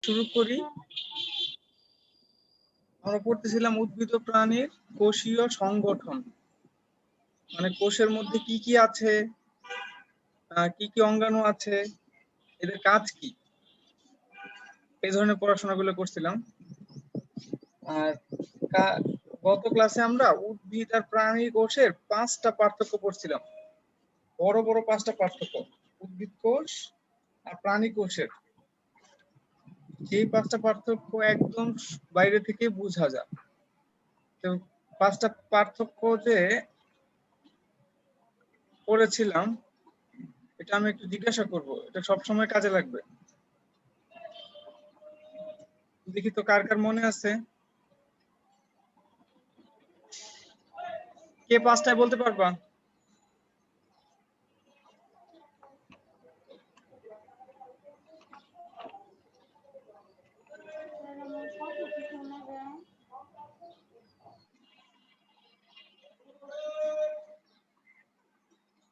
শুরু করি। আমরা পড়তেছিলাম উদ্ভিদ ও প্রাণীর কোষীয় সংগঠন, মানে কোষের মধ্যে কি কি আছে, কি কি অঙ্গাণু আছে, এদের কাজ কি, এই ধরনের পড়াশোনাগুলো করছিলাম। আর গত ক্লাসে আমরা উদ্ভিদ আর প্রাণী কোষের 5টা পার্থক্য পড়ছিলাম, বড় বড় 5টা পার্থক্য উদ্ভিদ কোষ আর প্রাণী কোষের। সেই 5টা পার্থক্য একদম বাইরে থেকে বোঝা যায়। তো 5টা পার্থক্য যে পড়েছিলাম, এটা আমি একটু জিজ্ঞাসা করব, এটা সবসময় কাজে লাগবে। দেখি তো কার কার মনে আছে, কে 5টায় বলতে পারবা?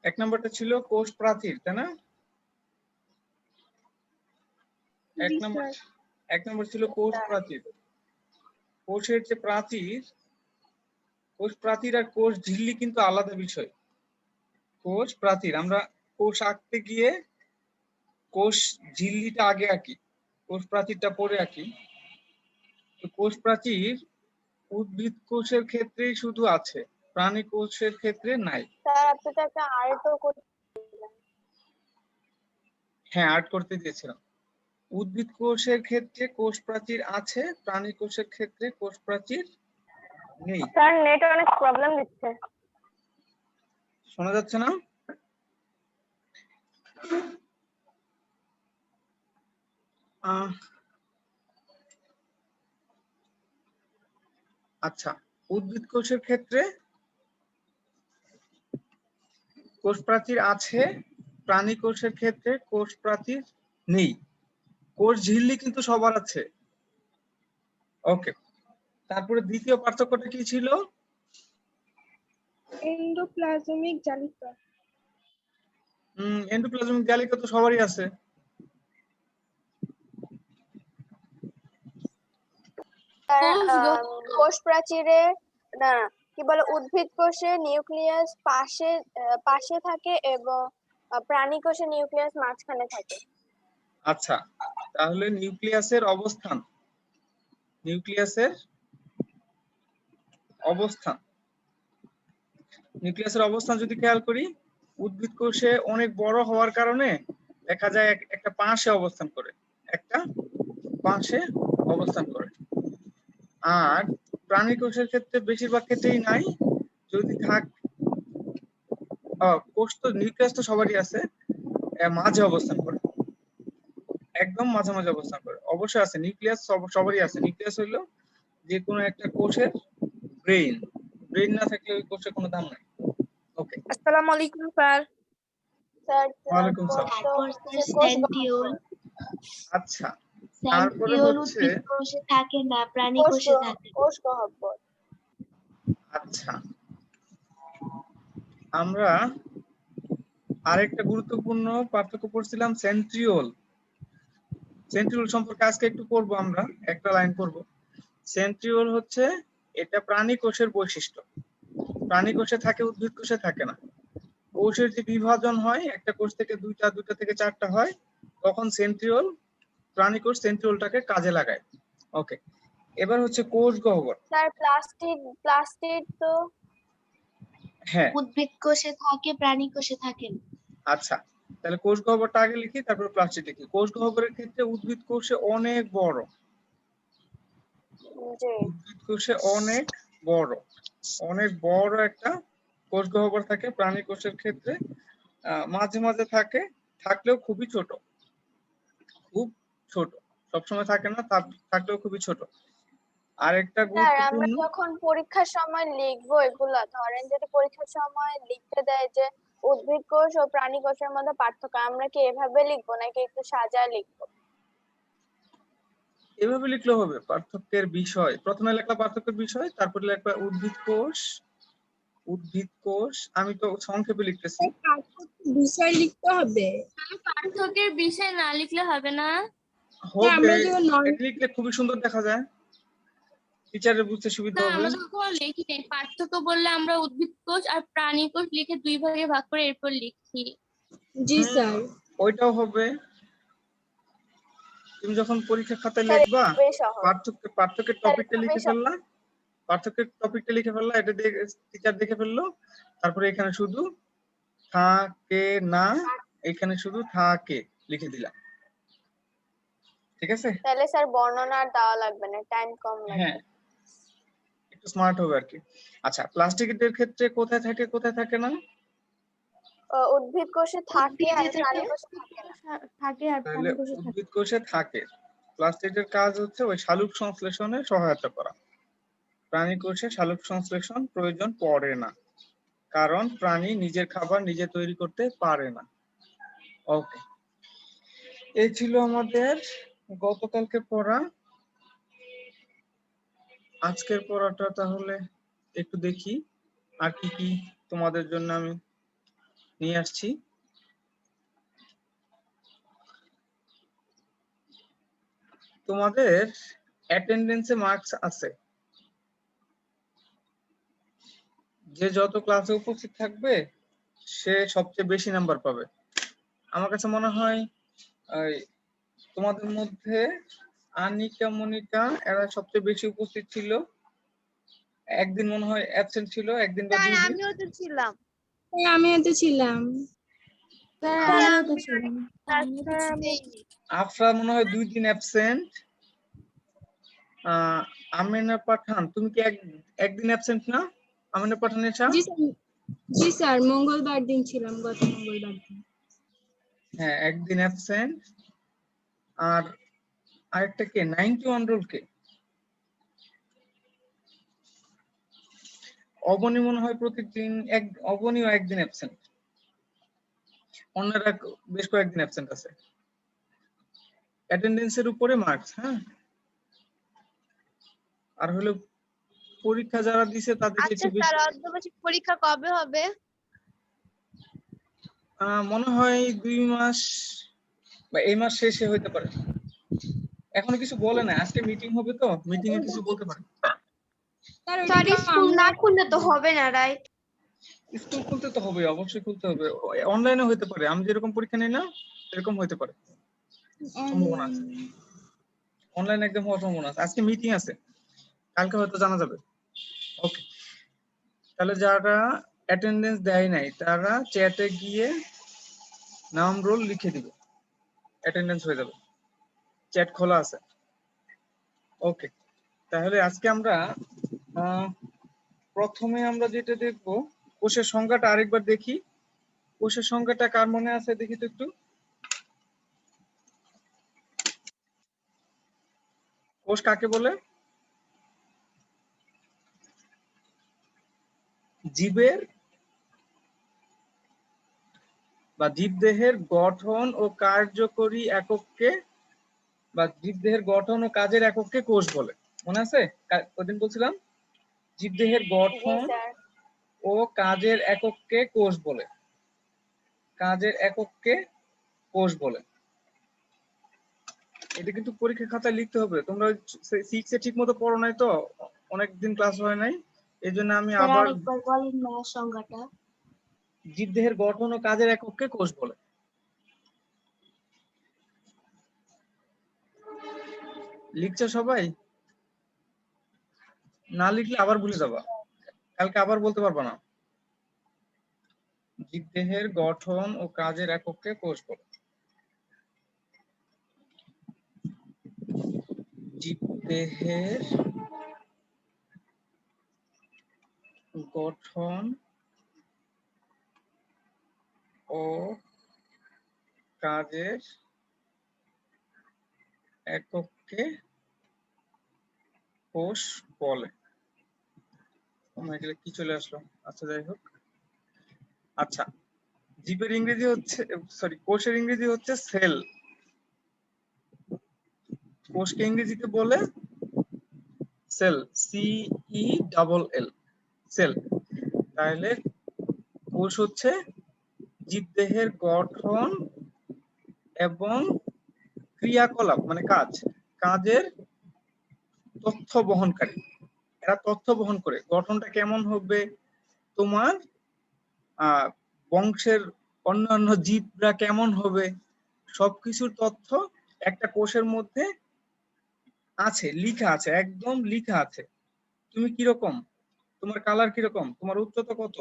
এক নম্বরটা ছিল কোষ প্রাচীর, তাই না? এক নম্বর ছিল কোষ প্রাচীর। কোষের যে প্রাচীর, কোষ প্রাচীর আর কোষ ঝিল্লি কিন্তু আলাদা বিষয়। কোষ প্রাচীর আমরা কোষ আঁকতে গিয়ে কোষ ঝিল্লিটা আগে আঁকি, কোষ প্রাচীরটা পরে আঁকি। তো কোষ প্রাচীর উদ্ভিদ কোষের ক্ষেত্রেই শুধু আছে, প্রাণী কোষের ক্ষেত্রে নাই। স্যার আপনি তো একটা আর্টও করতে, হ্যাঁ, আর্ট করতে দিয়েছিলাম। উদ্ভিদ কোষের ক্ষেত্রে কোষ প্রাচীর আছে, প্রাণী কোষের ক্ষেত্রে কোষ প্রাচীর নেই। স্যার নেট অনেক প্রবলেম দিচ্ছে। শোনা যাচ্ছে না? আচ্ছা, উদ্ভিদ কোষের ক্ষেত্রে কোষ প্রাচীর আছে, প্রাণী কোষের ক্ষেত্রে কোষ প্রাচীর নেই। কোষ ঝিল্লি কিন্তু সবার আছে। ওকে, তারপরে দ্বিতীয় পার্থক্যটা কি ছিল? এন্ডোপ্লাজমিক জালিকা। এন্ডোপ্লাজমিক জালিকা তো সবারই আছে। কোষ প্রাচীরে না, কি বলে, উদ্ভিদ কোষে নিউক্লিয়াস পাশে থাকে এবং প্রাণী কোষে নিউক্লিয়াস মাঝখানে থাকে। আচ্ছা, তাহলে নিউক্লিয়াসের অবস্থান যদি খেয়াল করি, উদ্ভিদ কোষে অনেক বড় হওয়ার কারণে দেখা যায় একটা পাশে অবস্থান করে, আর প্রাণী কোষের ক্ষেত্রে বেশিরভাগ ক্ষেত্রেই নাই। যদি থাক, কোষ তো নিউক্লিয়াস তো সবারই আছে, মাঝে অবস্থান করে, একদম মাঝামাঝি অবস্থান করে। অবশ্যই আছে নিউক্লিয়াস, সবারই আছে। নিউক্লিয়াস হইলো যে কোনো একটা কোষের ব্রেইন না থাকলে ওই কোষের কোনো দাম নাই। ওকে, আসসালামু আলাইকুম স্যার। ওয়ালাইকুম সালাম। আচ্ছা, তারপরে হচ্ছে কোষে থাকে না, প্রাণী কোষে থাকে। কোষ গহ্বর। আচ্ছা, আমরা আরেকটা গুরুত্বপূর্ণ পার্থক্য পড়ছিলাম, সেন্ট্রিওল সম্পর্কে আজকে একটু পড়বো আমরা, একটা লাইন পড়বো। সেন্ট্রিওল হচ্ছে, এটা প্রাণী কোষের বৈশিষ্ট্য। প্রাণী কোষে থাকে, উদ্ভিদ কোষে থাকে না। কোষের যে বিভাজন হয়, একটা কোষ থেকে দুইটা থেকে 4টা হয়, তখন প্রাণী কোষ সেন্ট্রিওলটাকে কাজে লাগায়। ওকে, এবার হচ্ছে কোষ গহ্বর। স্যার প্লাস্টিড তো হ্যাঁ, উদ্ভিদ কোষে থাকে, প্রাণী কোষে থাকে না। আচ্ছা, তাহলে কোষ গহ্বরটা আগে লিখি, তারপর প্লাস্টিড লিখি। কোষ গহ্বরের ক্ষেত্রে উদ্ভিদ কোষে অনেক বড়, উদ্ভিদ কোষে অনেক বড় একটা কোষ গহ্বর থাকে। প্রাণী কোষের ক্ষেত্রে মাঝে মাঝে থাকে, থাকলেও খুবই ছোট, সবসময় থাকে না, থাকলেও খুবই ছোট। আরেকটা গুরুত্বপূর্ণ, আমরা যখন পরীক্ষার সময় লিখবো এগুলা, ধরেন যদি পরীক্ষার সময় লিখতে দেয় যে উদ্ভিদ কোষ ও প্রাণী কোষের মধ্যে পার্থক্য, আমরা কি এভাবে লিখবো নাকি একটু সাজায় লিখবো? এভাবে লিখলেও হবে। পার্থক্যের বিষয় প্রথমে লেখা, পার্থক্যের বিষয়, তারপরে লেখা উদ্ভিদ কোষ। আমি তো সংক্ষেপে লিখতেছি। বিষয় লিখতে হবে। পার্থক্যের বিষয় না লিখলে হবে না? হবে, এটা লিখলে খুবই সুন্দর দেখা যায়, টিচারের বুঝতে সুবিধা হবে। আমরা তো লিখি নাই, পার্থক্য বললে আমরা উদ্ভিদ কোষ আর প্রাণী কোষ লিখে 2 ভাগে ভাগ করে এরপর লিখি। জি স্যার। ওইটাও হবে। তুমি যখন পরীক্ষা খাতায় স্যার লিখবা খুবই সহজ। পার্থক্যের স্যার, টপিকটা খুবই লিখে ফেললা, এটা দিয়ে টিচার দেখে ফেললো, তারপরে এখানে শুধু থাকে না, এখানে শুধু থাকে লিখে দিলাম, ঠিক আছে? তাহলে স্যার বর্ণনা আর দেওয়া লাগবে না, টাইম কম লাগবে। হ্যাঁ, একটু স্মার্ট হবে আর কি। আচ্ছা, প্লাস্টিকের ক্ষেত্রে কোথায় থাকে কোথায় থাকে না? উদ্ভিদ কোষে থাকে আর উদ্ভিদে প্রাণী থাকে। কোষে থাকে না। থাকে আর তাহলে প্রাণী কোষে থাকে। উদ্ভিদ কোষে থাকে। প্লাস্টিকের কাজ হচ্ছে ওই শালুক সংশ্লেষণে সহায়তা করা। প্রাণী কোষে শালুক সংশ্লেষণ প্রয়োজন পড়ে না, কারণ প্রাণী নিজের খাবার নিজে তৈরি করতে পারে না। ওকে, এই ছিল আমাদের গতকালকে পড়া। আজকের পড়াটা তাহলে একটু দেখি আর কি কি তোমাদের জন্য আমি নিয়ে আসছি। তোমাদের অ্যাটেন্ডেন্সে মার্কস আছে, যে যত ক্লাসে উপস্থিত থাকবে সে সবচেয়ে বেশি নাম্বার পাবে। আমার কাছে মনে হয় তোমাদের মধ্যে আনিকা মনিকা এরা সবচেয়ে বেশি উপস্থিত ছিল, একদিন মনে হয় অ্যাবসেন্ট ছিল, একদিন বা 2 দিন। আমিও তো ছিলাম। আমিও তো ছিলাম। আফরা মনে হয় 2 দিন অ্যাবসেন্ট। আমিনা পাঠান, তুমি কি একদিন অ্যাবসেন্ট না? আমিনা পাঠান এসা? জি স্যার, মঙ্গলবার দিন ছিলাম, গত মঙ্গলবার দিন। হ্যাঁ, একদিন অ্যাবসেন্ট। আর আরেকটা কে 91 রোল কে? অবনী মনে হয় প্রতিদিন, অবনীও একদিন অ্যাবসেন্ট, অন্যরা বেশ কয়েকদিন অ্যাবসেন্ট আছে। অ্যাটেন্ডেন্সের উপরে মার্কস। হ্যাঁ, আর হলো পরীক্ষা যারা দিছে তাদেরকে আচ্ছা একটু বেশি। স্যার, অর্ধবার্ষিক পরীক্ষা কবে হবে? মনে হয় 2 মাস বা এই মাস শেষে হইতে পারে, এখনো কিছু বলে না। আজকে মিটিং হবে তো, মিটিং এ কিছু বলতে পারে। স্যার, স্কুল না খুললে তো হবে না, রাইট? স্কুল খুলতে তো হবে, অবশ্যই খুলতে হবে। অনলাইনে হইতে পারে, আমি যেরকম পরীক্ষা নেই না এরকম হইতে পারে, সম্ভাবনা আছে। অনলাইন একদম হওয়ার সম্ভাবনা আছে। আজকে মিটিং আছে, কালকে হয়তো জানা যাবে। ওকে, তাহলে যারা অ্যাটেন্ডেন্স দেয় নাই তারা চ্যাটে গিয়ে নাম রোল লিখে দিবে, অ্যাটেন্ডেন্স হয়ে যাবে, চ্যাট খোলা আছে। ওকে, তাহলে আজকে আমরা প্রথমে আমরা যেটা দেখব, কোষের সংখ্যাটা আরেকবার দেখি। কোষের সংখ্যাটা কার মনে আছে দেখি তো একটু। কোষ কাকে বলে? জীবের বা জীবদেহের গঠন ও কার্যকরী একককে বা জীবদেহের গঠন ও কাজের একককে কোষ বলে। মনে আছে ওদিন বলছিলাম জীবদেহের জি গঠন স্যার। ও কাজের একককে কোষ বলে, কাজের একককে কোষ বলে। এটা কিন্তু পরীক্ষা খাতায় লিখতে হবে। তোমরা 6 এ ঠিক মতো পড়ো নাই তো, অনেকদিন ক্লাস হয় নাই, এই জন্য আমি আবার আরেকবার বলেন না সংজ্ঞাটা। জীবদেহের গঠন ও কাজের একককে কোষ বলে। লিখছো সবাই? না লিখলে আবার ভুলে যাবা, কালকে আবার বলতে পারবা না। জীবদেহের গঠন ও কাজের একককে কোষ বলে। জীবদেহের গঠন ও কাজের একককে কোষ বলে। কি চলে আসলো? আচ্ছা, যাই হোক। আচ্ছা, জীবের ইংরেজি হচ্ছে, সরি, কোষের ইংরেজি হচ্ছে সেল। কোষকে ইংরেজিতে বলে সেল, CELL, সেল। তাহলে কোষ হচ্ছে জীবদেহের গঠন এবং ক্রিয়াকলাপ মানে কাজ, কাজের তথ্য বহনকারী। এরা তথ্য বহন করে। গঠনটা কেমন হবে? তোমার বংশের অন্যান্য জীবরা কেমন হবে, সবকিছুর তথ্য একটা কোষের মধ্যে আছে, লিখা আছে, একদম লিখা আছে। তুমি কিরকম, তোমার কালার কিরকম, তোমার উচ্চতা কত,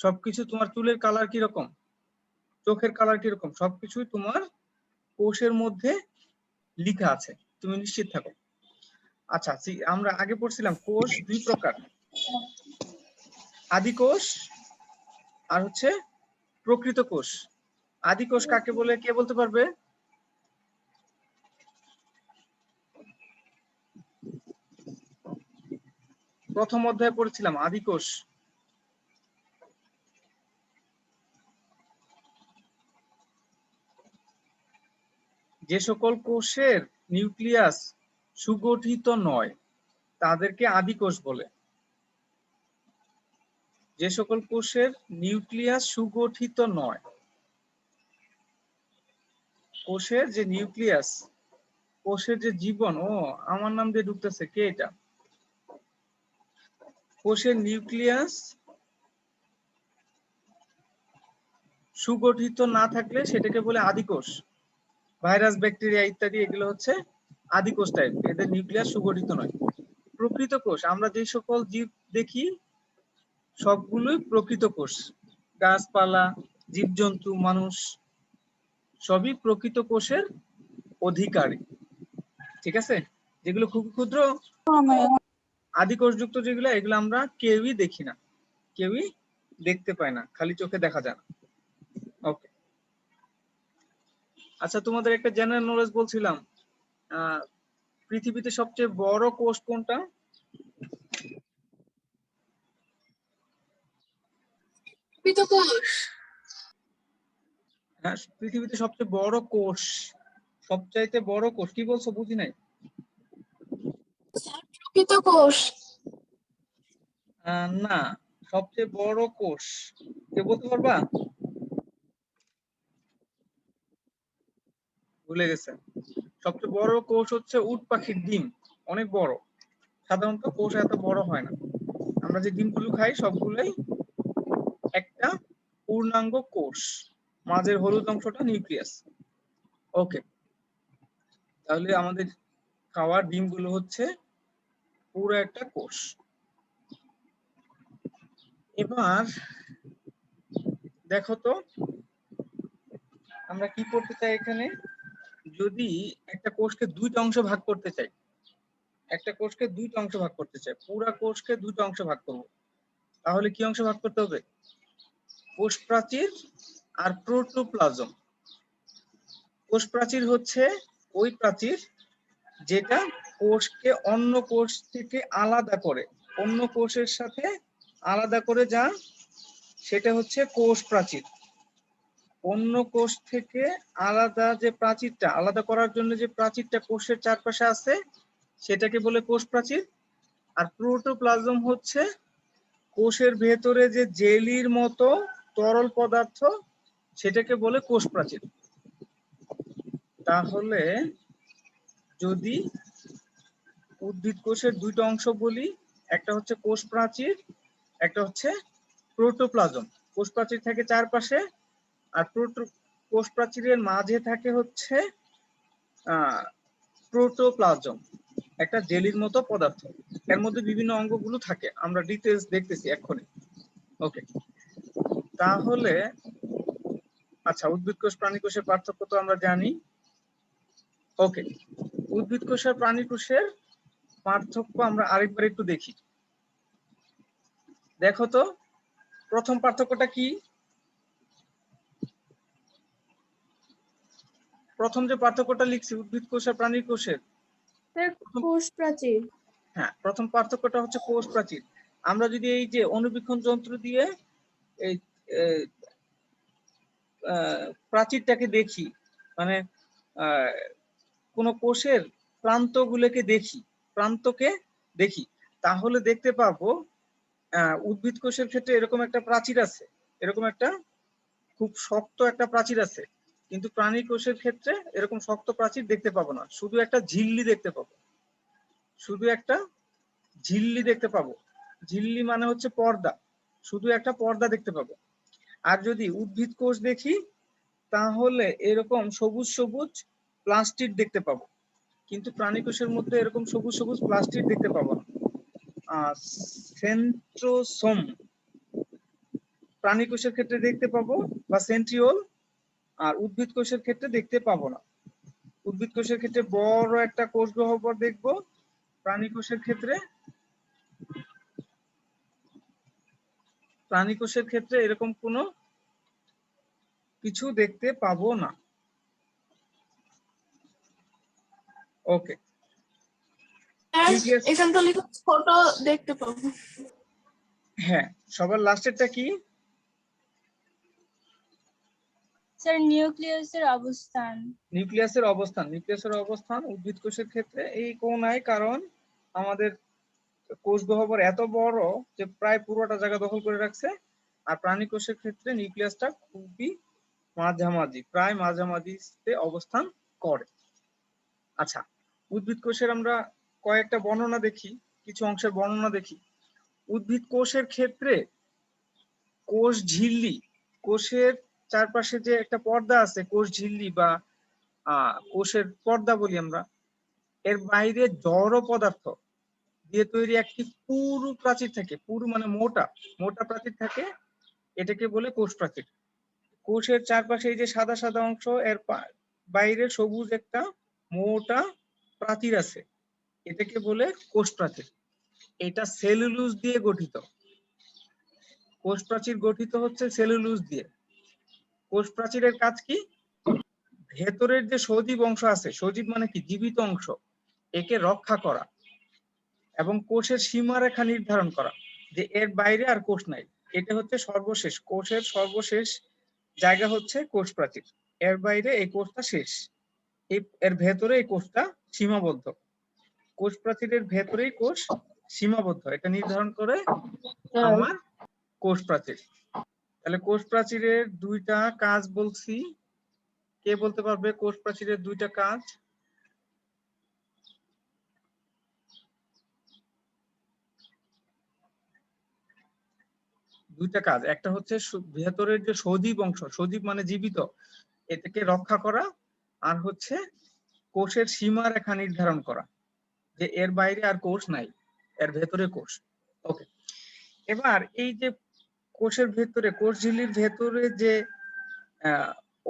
সবকিছু, তোমার চুলের কালার কিরকম, চোখের কালার কিরকম, সবকিছুই তোমার কোষের মধ্যে লিখা আছে, তুমি নিশ্চিত থাকো। আচ্ছা, আমরা আগে পড়ছিলাম কোষ দুই প্রকার, আদি কোষ আর হচ্ছে প্রকৃত কোষ। আদি কোষ কাকে বলে কে বলতে পারবে? প্রথম অধ্যায়ে পড়েছিলাম আদি কোষ। যে সকল কোষের নিউক্লিয়াস সুগঠিত নয় তাদেরকে আদি কোষ বলে। যে সকল কোষের নিউক্লিয়াস সুগঠিত নয়, কোষের যে নিউক্লিয়াস, কোষের যে জীবন, ও আমার নাম দিয়ে ঢুকতেছে, কে এটা? কোষের নিউক্লিয়াস সুগঠিত না থাকলে সেটাকে বলে আদি কোষ। ভাইরাস, ব্যাকটেরিয়া ইত্যাদি এগুলো হচ্ছে আদি কোষ টাইপ, এদের নিউক্লিয়াস সুগঠিত নয়। প্রকৃত কোষ, আমরা যে সকল জীব দেখি সবগুলোই প্রকৃত কোষ। গাছপালা, জীবজন্তু, মানুষ সবই প্রকৃত কোষের অধিকারী। ঠিক আছে? যেগুলো খুব ক্ষুদ্র আদি কোষযুক্ত যেগুলো, এগুলো আমরা কেউই দেখি না, কেউই দেখতে পায় না, খালি চোখে দেখা যায় না। ওকে, আচ্ছা, তোমাদের একটা জেনারেল নলেজ বলছিলাম, পৃথিবীতে সবচেয়ে বড় কোষ কোনটা? হ্যাঁ, পৃথিবীতে সবচেয়ে বড় কোষ, সবচাইতে বড় কোষ কি বলছো? বুঝি নাই। প্রকৃত কোষ। না, সবচেয়ে বড় কোষ কে বলতে পারবা? ভুলে গেছে। সবচেয়ে বড় কোষ হচ্ছে উট পাখির ডিম, অনেক বড়। সাধারণত কোষ এত বড় হয় না। আমরা যে ডিমগুলো খাই সবগুলোই একটা পূর্ণাঙ্গ কোষ, মাঝের হলুদ অংশটা নিউক্লিয়াস। ওকে, তাহলে আমাদের খাওয়ার ডিমগুলো হচ্ছে পুরো একটা কোষ। এবার দেখো তো আমরা কি করতে চাই এখানে। যদি একটা কোষকে দুইটা অংশ ভাগ করতে চাই, একটা কোষকে দুইটা অংশ ভাগ করতে চাই, পুরা কোষকে দুইটা অংশ ভাগ করব, তাহলে কি অংশ ভাগ করতে হবে? কোষ প্রাচীর আর প্রোটোপ্লাজম। কোষ প্রাচীর হচ্ছে ওই প্রাচীর যেটা কোষকে অন্য কোষ থেকে আলাদা করে, অন্য কোষের সাথে আলাদা করে যা, সেটা হচ্ছে কোষ প্রাচীর। অন্য কোষ থেকে আলাদা যে প্রাচীরটা, আলাদা করার জন্য যে প্রাচীরটা কোষের চারপাশে আছে সেটাকে বলে কোষ প্রাচীর। আর প্রোটোপ্লাজম হচ্ছে কোষের ভেতরে যে জেলির মতো তরল পদার্থ, সেটাকে বলে কোষ প্রাচীর। তাহলে যদি উদ্ভিদ কোষের দুইটা অংশ বলি, একটা হচ্ছে কোষ প্রাচীর, একটা হচ্ছে প্রোটোপ্লাজম। কোষ প্রাচীর থাকে চারপাশে, আর কোষ প্রাচীরের মাঝে থাকে হচ্ছে প্রোটোপ্লাজম, একটা জেলির মতো পদার্থ। এর মধ্যে বিভিন্ন অঙ্গগুলো থাকে, আমরা ডিটেইলস দেখতেছি এক্ষুনি। ওকে, তাহলে আচ্ছা, উদ্ভিদ কোষ প্রাণী কোষের পার্থক্য তো আমরা জানি। ওকে, উদ্ভিদ কোষ আর প্রাণী কোষের পার্থক্য আমরা আরেকবার একটু দেখি। দেখো তো প্রথম পার্থক্যটা কি? প্রথম যে পার্থক্যটা লিখছি উদ্ভিদ কোষ আর প্রাণী কোষের, কোষ প্রাচীর। হ্যাঁ, প্রথম পার্থক্যটা হচ্ছে কোষ প্রাচীর। আমরা যদি এই যে অনুবীক্ষণ যন্ত্র দিয়ে এই প্রাচীরটাকে দেখি, মানে কোন কোষের প্রান্তগুলোকে দেখি, প্রান্তকে দেখি, তাহলে দেখতে পাবো উদ্ভিদ কোষের ক্ষেত্রে এরকম একটা প্রাচীর আছে, এরকম একটা খুব শক্ত একটা প্রাচীর আছে। কিন্তু প্রাণী কোষের ক্ষেত্রে এরকম শক্ত প্রাচীর দেখতে পাবো না, শুধু একটা ঝিল্লি দেখতে পাবো, শুধু একটা ঝিল্লি দেখতে পাবো। ঝিল্লি মানে হচ্ছে পর্দা, শুধু একটা পর্দা দেখতে পাবো। আর যদি উদ্ভিদ কোষ দেখি তাহলে এরকম সবুজ সবুজ প্লাস্টিক দেখতে পাবো, কিন্তু প্রাণী কোষের মধ্যে এরকম সবুজ সবুজ প্লাস্টিক দেখতে পাবো না। সেন্ট্রোসোম প্রাণী কোষের ক্ষেত্রে দেখতে পাবো বা সেন্ট্রিওল, আর উদ্ভিদ কোষের ক্ষেত্রে দেখতে পাবো না। উদ্ভিদ কোষের ক্ষেত্রে বড় একটা কোষ গহ্বর দেখবো, প্রাণী কোষের ক্ষেত্রে এরকম কোনো কিছু দেখতে পাবো না। ওকে, এখানটা লিখে ছোট দেখতে পাবো। হ্যাঁ, সবার লাস্টেরটা কি? স্যার নিউক্লিয়াসের অবস্থান। নিউক্লিয়াসের অবস্থান উদ্ভিদ কোষের ক্ষেত্রে এই কোণায়, কারণ আমাদের কোষ গহ্বর এত বড় যে প্রায় পুরোটা জায়গা দখল করে রাখছে। আর প্রাণী কোষের ক্ষেত্রে নিউক্লিয়াসটা খুবই মাঝামাঝি, প্রায় মাঝামাঝিতে অবস্থান করে। আচ্ছা, উদ্ভিদ কোষের আমরা কয়েকটা বর্ণনা দেখি, কিছু অংশের বর্ণনা দেখি। উদ্ভিদ কোষের ক্ষেত্রে কোষ ঝিল্লি, কোষের চারপাশে যে একটা পর্দা আছে, কোষ ঝিল্লি বা কোষের পর্দা বলি আমরা, এর বাইরে জড় পদার্থ দিয়ে তৈরি একটি পুরু প্রাচীর থাকে। পুরু মানে মোটা, মোটা প্রাচীর থাকে, এটাকে বলে কোষ প্রাচীর। কোষের চারপাশে এই যে সাদা সাদা অংশ, এর বাইরে সবুজ একটা মোটা প্রাচীর আছে, এটাকে বলে কোষ প্রাচীর। এটা সেলুলোজ দিয়ে গঠিত। কোষ প্রাচীর গঠিত হচ্ছে সেলুলোজ দিয়ে। কোষ প্রাচীরের কাজ কি? ভেতরের যে সজীব অংশ আছে, সজীব মানে কি? জীবিত অংশ, একে রক্ষা করা এবং কোষের সীমারেখা নির্ধারণ করা, যে এর বাইরে আর কোষ নাই। এটা হচ্ছে সর্বশেষ, কোষের সর্বশেষ জায়গা হচ্ছে কোষ প্রাচীর। এর বাইরে এই কোষটা শেষ, এর ভেতরে এই কোষটা সীমাবদ্ধ। কোষ প্রাচীরের ভেতরেই কোষ সীমাবদ্ধ, এটা নির্ধারণ করে আমার কোষ প্রাচীর। তাহলে কোষ প্রাচীরের দুইটা কাজ বলছি, কে বলতে পারবে কোষ প্রাচীরের দুইটা কাজ? দুইটা কাজ, একটা হচ্ছে ভেতরের যে সজীব অংশ, সজীব মানে জীবিত, এটাকে রক্ষা করা, আর হচ্ছে কোষের সীমারেখা নির্ধারণ করা, যে এর বাইরে আর কোষ নাই, এর ভেতরে কোষ। ওকে, এবার এই যে কোষের ভেতরে, কোষ ঝিল্লির ভেতরে যে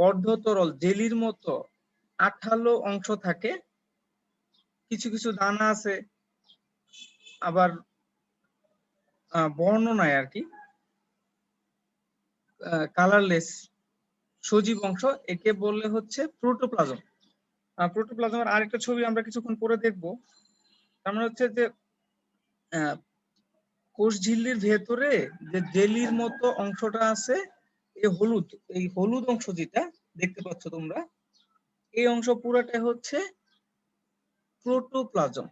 অর্ধতরল জেলির মতো আঠালো অংশ থাকে, কিছু কিছু দানা আছে, আবার বর্ণনায় আর কি কালারলেস সজীব অংশ, একে বললে হচ্ছে প্রোটোপ্লাজম। প্রোটোপ্লাজমের আরেকটা ছবি আমরা কিছুক্ষণ পরে দেখবো। তার মানে হচ্ছে যে কোষ ঝিল্লির ভেতরে যে জেলির মতো অংশটা আছে, এই হলুদ অংশ যেটা দেখতে পাচ্ছ তোমরা, এই অংশ পুরাটা হচ্ছে প্রোটোপ্লাজম।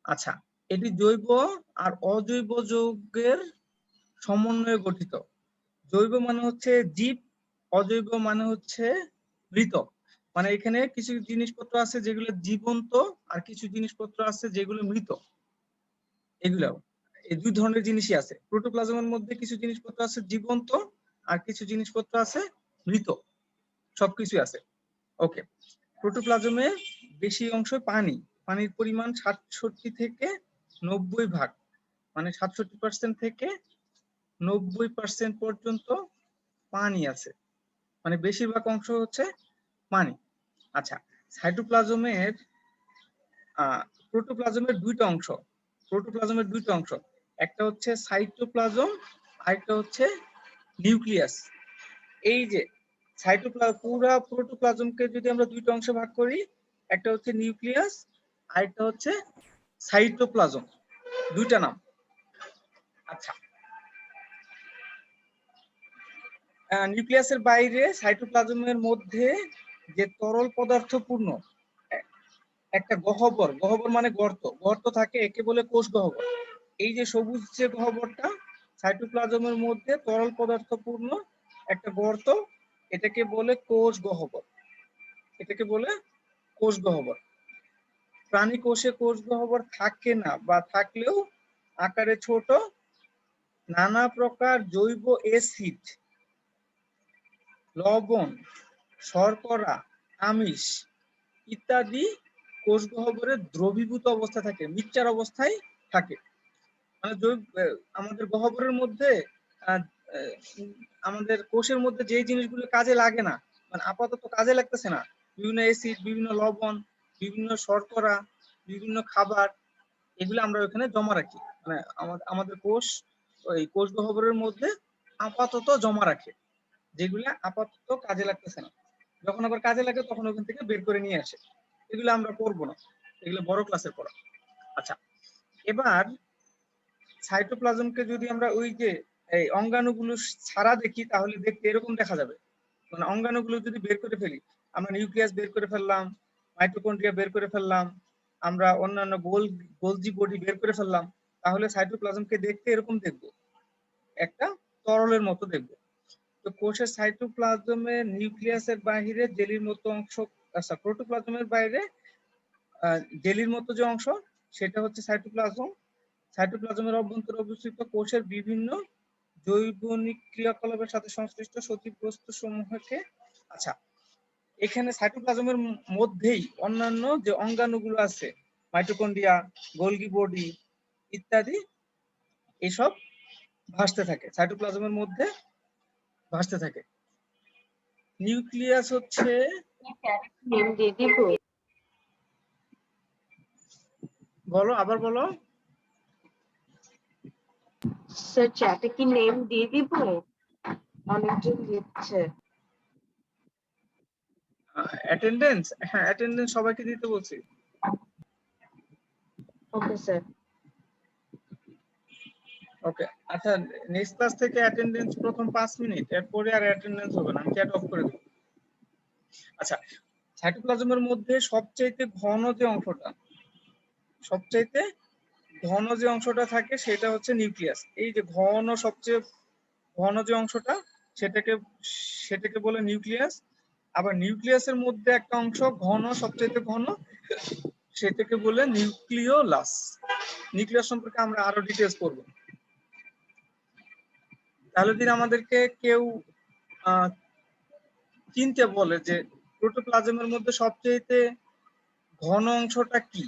আচ্ছা, এটি জৈব আর অজৈব যৌগের সমন্বয়ে গঠিত। জৈব মানে হচ্ছে জীব, অজৈব মানে হচ্ছে মৃত। মানে এখানে কিছু জিনিসপত্র আছে যেগুলো জীবন্ত, আর কিছু জিনিসপত্র আছে যেগুলো মৃত। এগুলো এই দুই ধরনের জিনিসই আছে। প্রোটোপ্লাজমের মধ্যে কিছু জিনিসপত্র আছে জীবন্ত, আর কিছু জিনিসপত্র আছে মৃত, সবকিছু আছে। ওকে, প্রোটোপ্লাজমে বেশি অংশ পানি, পানির পরিমাণ 67 থেকে 90 মানে 67% থেকে 90% পর্যন্ত পানি আছে, মানে বেশিরভাগ অংশ হচ্ছে পানি। আচ্ছা, সাইটোপ্লাজমের প্রোটোপ্লাজমের দুইটা অংশ, একটা হচ্ছে সাইটোপ্লাজম, আরেকটা হচ্ছে নিউক্লিয়াস। এই যে পুরা প্রোটোপ্লাজমকে যদি আমরা দুইটা অংশে ভাগ করি, একটা হচ্ছে নিউক্লিয়াস, আরেকটা হচ্ছে সাইটোপ্লাজম, দুইটা নাম। আচ্ছা, নিউক্লিয়াসের বাইরে সাইটোপ্লাজমের মধ্যে যে তরল পদার্থপূর্ণ একটা গহ্বর মানে গর্ত থাকে, একে বলে কোষ গহ্বর। এই যে সবুজ যে গহ্বরটা, সাইটোপ্লাজমের মধ্যে তরল পদার্থপূর্ণ একটা গর্ত, এটাকে বলে কোষ গহ্বর। এটাকে বলে কোষ গহ্বর। প্রাণী কোষে কোষ গহ্বর থাকে না, বা থাকলেও আকারে ছোট। নানা প্রকার জৈব অ্যাসিড, লবণ, শর্করা, আমিষ ইত্যাদি কোষ গহ্বরে দ্রবীভূত অবস্থা থাকে, মিক্সচার অবস্থায় থাকে। মানে আমাদের গহ্বরের মধ্যে আমাদের কোষের মধ্যে যে জিনিসগুলো কাজে লাগে না, মানে আপাতত কাজে লাগতেছে না, বিভিন্ন অ্যাসিড, বিভিন্ন লবণ, বিভিন্ন শর্করা, বিভিন্ন খাবার, এগুলো আমরা ওখানে জমা রাখি। মানে আমাদের কোষ ওই কোষ গহ্বরের মধ্যে আপাতত জমা রাখে, যেগুলো আপাতত কাজে লাগতেছে না। যখন আবার কাজে লাগে তখন ওখান থেকে বের করে নিয়ে আসে। এগুলো আমরা করবো না, এগুলো বড় ক্লাসের পড়া। আচ্ছা, এবার সাইটোপ্লাজমকে যদি আমরা ওই যে এই অঙ্গাণুগুলো ছাড়া দেখি, তাহলে দেখতে এরকম দেখা যাবে। মানে অঙ্গাণুগুলো যদি বের করে ফেলি, আমরা নিউক্লিয়াস বের করে ফেললাম, মাইটোকন্ড্রিয়া বের করে ফেললাম, আমরা অন্যান্য গোলজি বডি বের করে ফেললাম, তাহলে সাইটোপ্লাজমকে দেখতে এরকম দেখবো, একটা তরলের মতো দেখবো। তো কোষের সাইটোপ্লাজমে নিউক্লিয়াসের বাইরে জেলির মতো অংশ, আচ্ছা প্রোটোপ্লাজমের বাইরে জেলির মতো যে অংশ, সেটা হচ্ছে সাইটোপ্লাজম। সাইটোপ্লাজমের অভ্যন্তরে অবস্থিত কোষের বিভিন্ন জৈবনিক ক্রিয়াকলাপের সাথে সংশ্লিষ্ট সজীব বস্তু সমূহকে, আচ্ছা এখানে সাইটোপ্লাজমের মধ্যেই অন্যান্য যে অঙ্গাণুগুলো আছে, মাইটোকন্ড্রিয়া, গোলগি বডি ইত্যাদি, এসব ভাসতে থাকে, সাইটোপ্লাজমের মধ্যে ভাসতে থাকে। নিউক্লিয়াস হচ্ছে, নেম দিয়ে দিব? বলো, আবার বলো। স্যার চ্যাটে কি নেম দিয়ে দিব? অনেকজন দিচ্ছে। অ্যাটেন্ডেন্স, হ্যাঁ অ্যাটেন্ডেন্স সবাইকে দিতে বলছি। Okay sir. ওকে, আচ্ছা নেক্সট ক্লাস থেকে অ্যাটেন্ডেন্স প্রথম 5 মিনিট, এরপরে আর অ্যাটেন্ডেন্স হবে না, আমি চ্যাট অফ করে দেব। আচ্ছা, সাইটোপ্লাজমের মধ্যে সবচাইতে ঘন যে অংশটা, সবচাইতে ঘন যে অংশটা থাকে সেটা হচ্ছে নিউক্লিয়াস। এই যে ঘন, সবচেয়ে ঘন যে অংশটা, সেটাকে বলে নিউক্লিয়াস। আবার নিউক্লিয়াসের মধ্যে একটা অংশ ঘন, সবচাইতে ঘন, সেটাকে বলে নিউক্লিওলাস। নিউক্লিয়াস সম্পর্কে আমরা আরো ডিটেইলস করব। তাহলে যদি আমাদেরকে কেউ চিনতে বলে যে প্রোটোপ্লাজমের মধ্যে সবচাইতে ঘন অংশটা কি,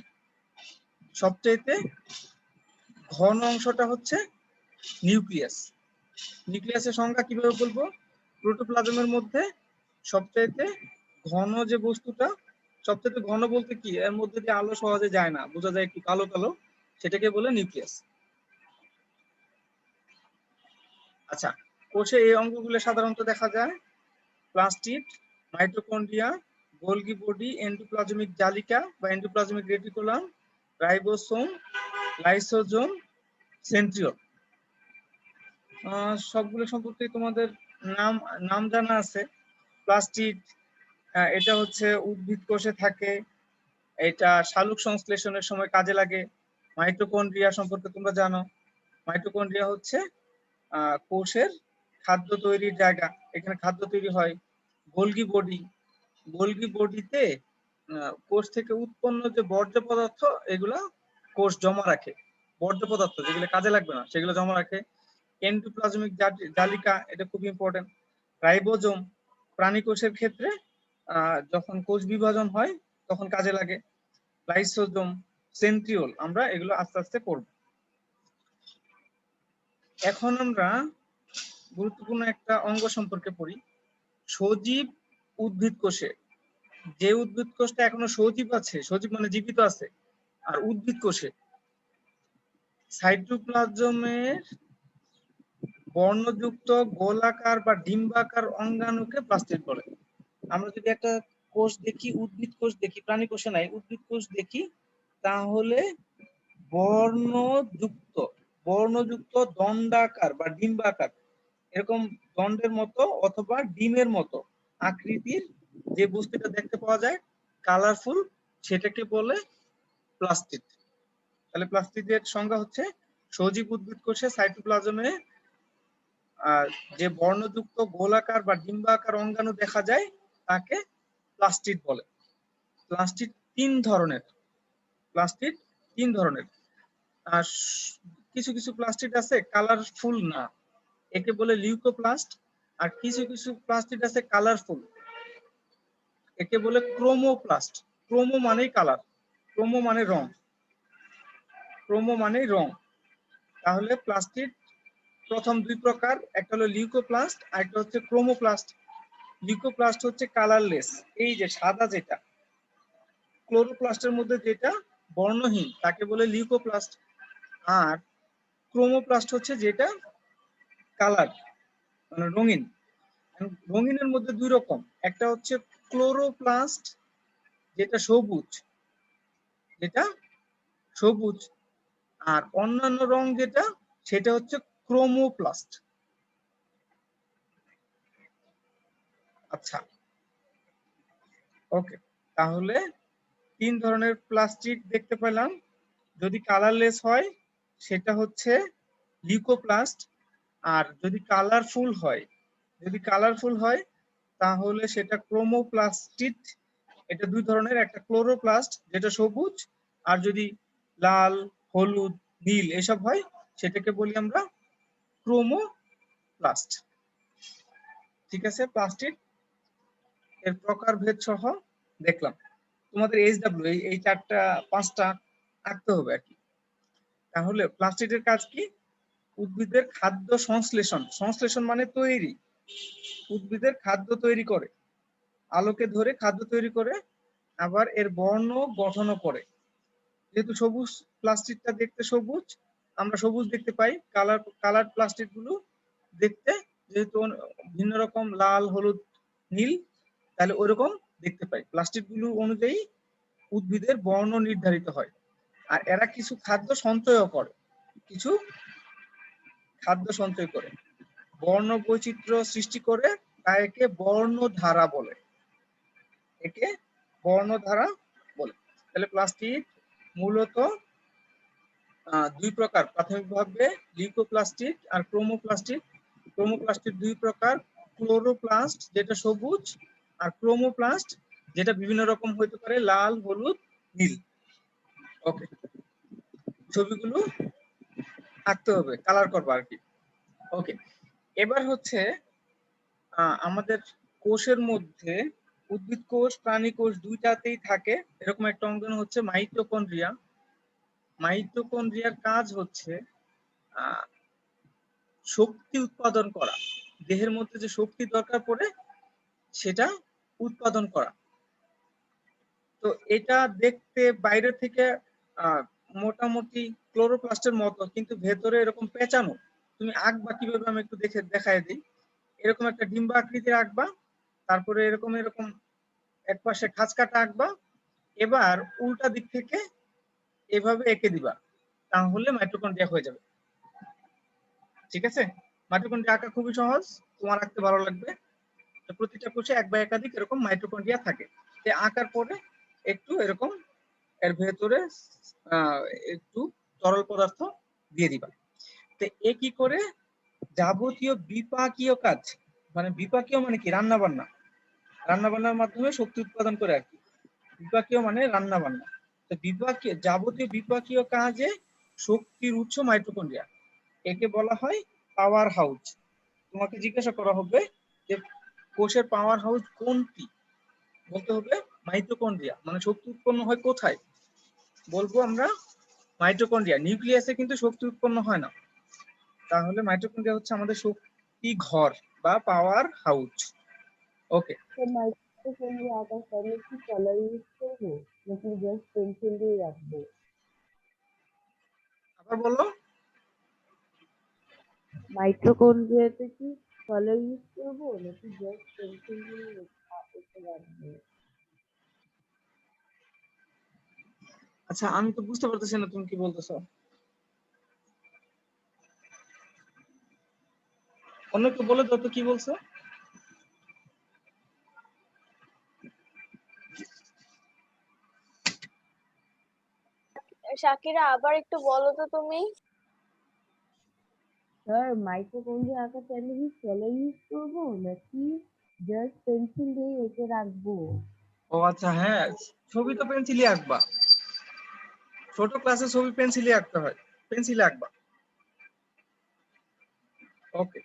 সবচাইতে ঘন অংশটা হচ্ছে নিউক্লিয়াস। নিউক্লিয়াসের সংজ্ঞা কিভাবে বলবো? প্রোটোপ্লাজমের মধ্যে সবচাইতে ঘন যে বস্তুটা, সবচাইতে ঘন বলতে কি, এর মধ্যে যে আলো সহজে যায় না, বোঝা যায় একটু কালো কালো, সেটাকে বলে নিউক্লিয়াস। আচ্ছা, কোষে এই অঙ্গগুলো সাধারণত দেখা যায়: plastid, mitochondria, Golgi body, endoplasmic জালিকা বা endoplasmic reticulum, ribosome, lysosome, centriole. সবগুলো সম্পর্কে তোমাদের নাম জানা আছে। প্লাস্টিড, এটা হচ্ছে উদ্ভিদ কোষে থাকে, এটা শালুক সংশ্লেষণের সময় কাজে লাগে। মাইটোকন্ড্রিয়া সম্পর্কে তোমরা জানো, মাইটোকন্ড্রিয়া হচ্ছে কোষের খাদ্য তৈরির জায়গা, এখানে খাদ্য তৈরি হয়। গোলগি বডি, গোলগি বডিতে কোষ থেকে উৎপন্ন যে বর্জ্য পদার্থ, এগুলা কোষ জমা রাখে, বর্জ্য পদার্থ যেগুলো কাজে লাগবে না সেগুলো জমা রাখে। এন্ডোপ্লাজমিক জালিকা, এটা খুব ইম্পর্টেন্ট। রাইবোজোম, প্রাণী কোষের ক্ষেত্রে যখন কোষ বিভাজন হয় তখন কাজে লাগে। লাইসোজোম, সেন্ট্রিওল, আমরা এগুলো আস্তে আস্তে পড়ব। এখন আমরা গুরুত্বপূর্ণ একটা অঙ্গ সম্পর্কে পড়ি, সজীব উদ্ভিদ কোষে। যে উদ্ভিদ কোষটা এখনো সজীব আছে, সজীব মানে জীবিত আছে, আর উদ্ভিদ কোষে সাইটোপ্লাজমের বর্ণযুক্ত গোলাকার বা ডিম্বাকার অঙ্গাণুকে প্লাস্টিড বলে। আমরা যদি একটা কোষ দেখি, উদ্ভিদ কোষ দেখি, প্রাণী কোষে নাই, উদ্ভিদ কোষ দেখি, তাহলে বর্ণযুক্ত দণ্ডাকার বা ডিম্বাকার, এরকম দণ্ডের মতো অথবা ডিমের মতো আকৃতির যে বস্তুটা দেখতে পাওয়া যায়, কালারফুল, সেটাকে বলে প্লাস্টিড। তাহলে প্লাস্টিডের সংজ্ঞা হচ্ছে: সজীব উদ্ভিদ কোষে সাইটোপ্লাজমে যে বর্ণযুক্ত গোলাকার বা ডিম্বাকার অঙ্গাণু দেখা যায় তাকে প্লাস্টিড বলে। প্লাস্টিড তিন ধরনের। প্লাস্টিড তিন ধরনের। আর কিছু কিছু প্লাস্টিড আছে কালারফুল না, একে বলে লিউকোপ্লাস্ট। আর কিছু কিছু প্লাস্টিড আছে কালারফুল, একে বলে ক্রোমোপ্লাস্ট। ক্রোমো মানেই কালার, ক্রোমো মানে রং, ক্রোমো মানে রং। তাহলে প্লাস্টিড প্রথম দুই প্রকার, একটা হলো লিউকোপ্লাস্ট আর একটা হচ্ছে ক্রোমোপ্লাস্ট। লিউকোপ্লাস্ট হচ্ছে কালারলেস, এই যে সাদা যেটা। ক্লোরোপ্লাস্টের মধ্যে যেটা বর্ণহীন তাকে বলে লিউকোপ্লাস্ট। আর ক্রোমোপ্লাস্ট হচ্ছে যেটা কালার মানে রঙিন। রঙিনের মধ্যে দুই রকম, একটা হচ্ছে ক্লোরোপ্লাস্ট যেটা সবুজ, যেটা সবুজ, আর অন্যান্য রং যেটা সেটা হচ্ছে ক্রোমোপ্লাস্ট। আচ্ছা, ওকে, তাহলে তিন ধরনের প্লাস্টিক দেখতে পেলাম। যদি কালারলেস হয় সেটা হচ্ছে লিউকোপ্লাস্ট, আর যদি কালারফুল হয়, যদি কালারফুল হয় তাহলে সেটা ক্রোমোপ্লাস্টিড। এটা দুই ধরনের, একটা ক্লোরোপ্লাস্ট যেটা সবুজ, আর যদি লাল, হলুদ, নীল এসব হয় সেটাকে বলি আমরা ক্রোমোপ্লাস্ট। ঠিক আছে, প্লাস্টিড এর প্রকারভেদ সহ দেখলাম। তোমাদের এইচডব্লিউ এই চারটা পাঁচটা আঁকতে হবে আর কি। তাহলে প্লাস্টিডের কাজ কি? উদ্ভিদের খাদ্য সংশ্লেষণ। সংশ্লেষণ মানে তৈরি, উদ্ভিদের খাদ্য তৈরি করে, আলোকে ধরে খাদ্য তৈরি করে, আবার এর বর্ণ গঠনও করে। যেহেতু সবুজ, প্লাস্টিকটা দেখতে সবুজ, আমরা সবুজ দেখতে পাই। কালার প্লাস্টিক গুলো দেখতে যেহেতু ভিন্ন রকম, লাল, হলুদ, নীল, তাহলে ওইরকম দেখতে পাই। প্লাস্টিক গুলো অনুযায়ী উদ্ভিদের বর্ণ নির্ধারিত হয়। আর এরা কিছু খাদ্য সঞ্চয়ও করে, কিছু খাদ্য সঞ্চয় করে, বর্ণ বৈচিত্র্য সৃষ্টি করে, তাই একে বর্ণধারা বলে। একে বর্ণধারা বলে। তাহলে প্লাস্টিক মূলত দুই প্রকার প্রাথমিকভাবে, লিউকোপ্লাস্টিক আর ক্রোমোপ্লাস্টিক। ক্রোমোপ্লাস্টিক দুই প্রকার, ক্লোরোপ্লাস্ট যেটা সবুজ, আর ক্রোমোপ্লাস্ট যেটা বিভিন্ন রকম হতে পারে, লাল, হলুদ, নীল। ওকে, ছবিগুলো আঁকতে হবে, কালার করবা আর কি। ওকে, এবার হচ্ছে আমাদের কোষের মধ্যে উদ্ভিদ কোষ, প্রাণী কোষ দুইটাতেই থাকে এরকম একটা অঙ্গাণু হচ্ছে মাইটোকন্ড্রিয়া। মাইটোকন্ড্রিয়ার কাজ হচ্ছে শক্তি উৎপাদন করা। দেহের মধ্যে যে শক্তি দরকার পড়ে সেটা উৎপাদন করা। তো এটা দেখতে বাইরে থেকে মোটামুটি ক্লোরোপ্লাস্টের মতো, কিন্তু ভেতরে এরকম পেঁচানো। তুমি আঁকবা কিভাবে আমি একটু দেখায় দিই। এরকম একটা ডিম্বা আকৃতির আঁকবা, তারপরে এরকম এরকম এক পাশে খাঁজ কাটা আঁকবা, এবার উল্টা দিক থেকে এভাবে এঁকে দিবা, তাহলে মাইটোকন্ড্রিয়া হয়ে যাবে। ঠিক আছে, মাইটোকন্ড্রিয়া আঁকা খুবই সহজ, তোমার আঁকতে ভালো লাগবে। প্রতিটা কোষে এক বা একাধিক এরকম মাইটোকন্ড্রিয়া থাকে। আঁকার পরে একটু এরকম এর ভেতরে একটু তরল পদার্থ দিয়ে দিবা। তো এ কি করে? যাবতীয় বিপাকীয় কাজ, মানে বিপাকীয় মানে কি? রান্না বান্না, রান্না বান্নার মাধ্যমে শক্তি উৎপাদন করে আর কি। বিপাকীয় মানে রান্না বান্না। তো বিপাকীয়, যাবতীয় বিপাকীয় কাজে শক্তির উৎস মাইটোকন্ড্রিয়া। একে বলা হয় পাওয়ার হাউস। তোমাকে জিজ্ঞাসা করা হবে যে কোষের পাওয়ার হাউস কোনটি, বলতে হবে মাইটোকন্ড্রিয়া। মানে শক্তি উৎপন্ন হয় কোথায়? বলবো আমরা মাইটোকন্ড্রিয়া। নিউক্লিয়াসে কিন্তু শক্তি উৎপন্ন হয় না। তাহলে মাইটোকন্ড্রিয়া হচ্ছে আমাদের শক্তি ঘর বা পাওয়ার হাউস। ওকে, তো মাইটোকন্ড্রিয়া আঁকার সময় কি কালার ইউজ করবো নাকি জাস্ট পেন্সিল দিয়ে রাখবো? আবার বলো। মাইটোকন্ড্রিয়াতে কি কালার ইউজ করবো নাকি জাস্ট পেন্সিল দিয়ে এঁকে রাখবো? আচ্ছা, আমি তো বুঝতে পারতেছি না তুমি কি বলতেছো। অন্য কেউ বলে দাও তো কি বলছো। শাকিরা, আবার একটু বলো তো তুমি। স্যার মাইটোকন্ড্রিয়া আঁকার টাইমে কি কালার ইউজ করবো নাকি জাস্ট পেন্সিল দিয়ে এঁকে রাখবো? ও আচ্ছা, হ্যাঁ, ছবি তো পেন্সিলই আঁকবা, ছোট ক্লাসে ছবি পেন্সিলই আঁকতে হয়, পেন্সিলে আঁকবা। ওকে,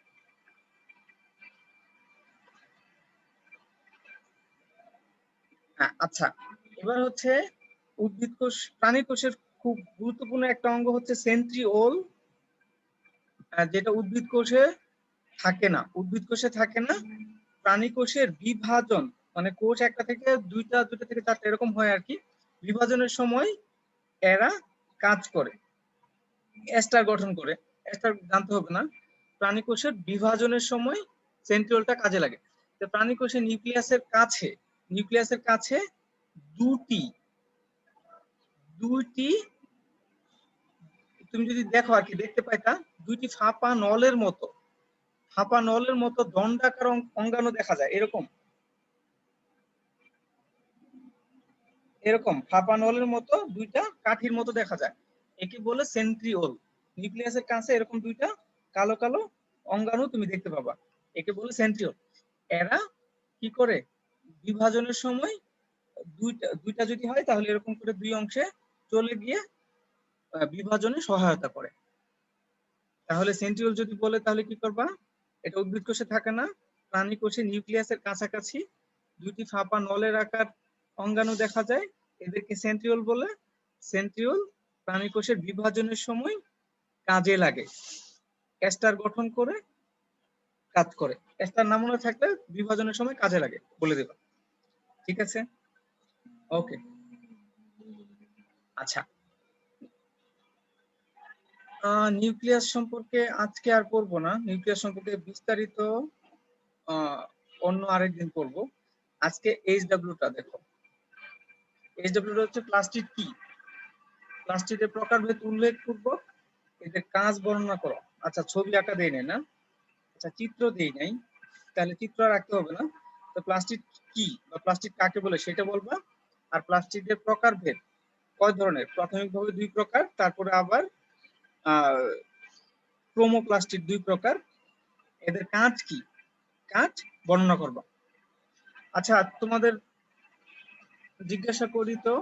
হ্যাঁ আচ্ছা, এবার হচ্ছে উদ্ভিদ কোষ, প্রাণী কোষের খুব গুরুত্বপূর্ণ একটা অঙ্গ হচ্ছে সেন্ট্রিওল, যেটা উদ্ভিদ কোষে থাকে না। উদ্ভিদ কোষে থাকে না। প্রাণী কোষের বিভাজন, মানে কোষ একটা থেকে দুইটা, দুইটা থেকে চারটা এরকম হয় আর কি। বিভাজনের সময় এরা কাজ করে, এস্টার গঠন করে। এস্টার জানতে হবে না। প্রাণী কোষের বিভাজনের সময় সেন্ট্রিওলটা কাজে লাগে। তো প্রাণী কোষের নিউক্লিয়াসের কাছে দুটি দুইটি তুমি যদি দেখো আর কি, দেখতে পাইতা দুইটি ফাঁপা নলের মতো দণ্ডাকার অঙ্গাণু দেখা যায়। এরকম ফাঁপা নলের মতো দুইটা কাঠির মতো দেখা যায়, একে বলে সেন্ট্রিওল। নিউক্লিয়াসের কাছে এরকম দুইটা কালো কালো অঙ্গাণু তুমি দেখতে পাবা, একে বলে সেন্ট্রিওল। এরা কি করে, বিভাজনের সময় দুইটা যদি হয় তাহলে এরকম করে দুই অংশে চলে গিয়ে বিভাজনে সহায়তা করে। তাহলে সেন্ট্রিওল যদি বলে তাহলে কি করবা, এটা উদ্ভিদ কোষে থাকে না, প্রাণী কোষে নিউক্লিয়াসের কাছাকাছি দুইটি ফাঁপা নলের আকার অঙ্গাণু দেখা যায়, এদেরকে সেন্ট্রিওল বলে। সেন্ট্রিওল প্রাণী কোষের বিভাজনের সময় কাজে লাগে, এস্টার গঠন করে কাজ করে। এস্টার না মনে থাকলে বিভাজনের সময় কাজে লাগে, বলে দেবা। ঠিক আছে, ওকে। আচ্ছা, নিউক্লিয়াস সম্পর্কে আজকে আর পড়বো না, নিউক্লিয়াস সম্পর্কে বিস্তারিত অন্য আরেকদিন পড়বো। আজকে এইচডব্লিউটা দেখো। এইচডব্লিউটা হচ্ছে প্লাস্টিড কি, প্লাস্টিডের প্রকারভেদ উল্লেখপূর্বক এদের কাজ বর্ণনা করো। আচ্ছা, ছবি আঁকা দেই নাই না, আচ্ছা চিত্র দেই নাই, তাহলে চিত্র রাখতে হবে না। তো প্লাস্টিড কি বা প্লাস্টিড কাকে বলে সেটা বলবা। আর প্লাস্টিডের প্রকারভেদ কয় ধরনের, প্রাথমিকভাবে দুই প্রকার, তারপরে আবার ক্রোমোপ্লাস্টিড দুই প্রকার, এদের কাজ কি, কাজ বর্ণনা করবা। আচ্ছা, তোমাদের জিজ্ঞাসা করি তো,